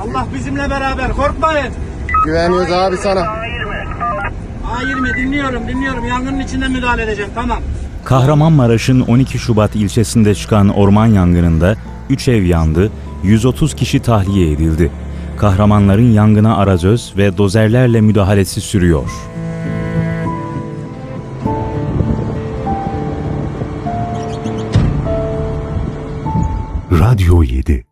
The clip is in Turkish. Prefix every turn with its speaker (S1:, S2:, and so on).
S1: Allah bizimle beraber, korkmayın.
S2: Güveniyoruz abi sana.
S1: A20 dinliyorum. Yangının içinde müdahale edeceğim, tamam.
S3: Kahramanmaraş'ın 12 Şubat ilçesinde çıkan orman yangınında 3 ev yandı, 130 kişi tahliye edildi. Kahramanların yangına arazöz ve dozerlerle müdahalesi sürüyor.
S4: Radyo 7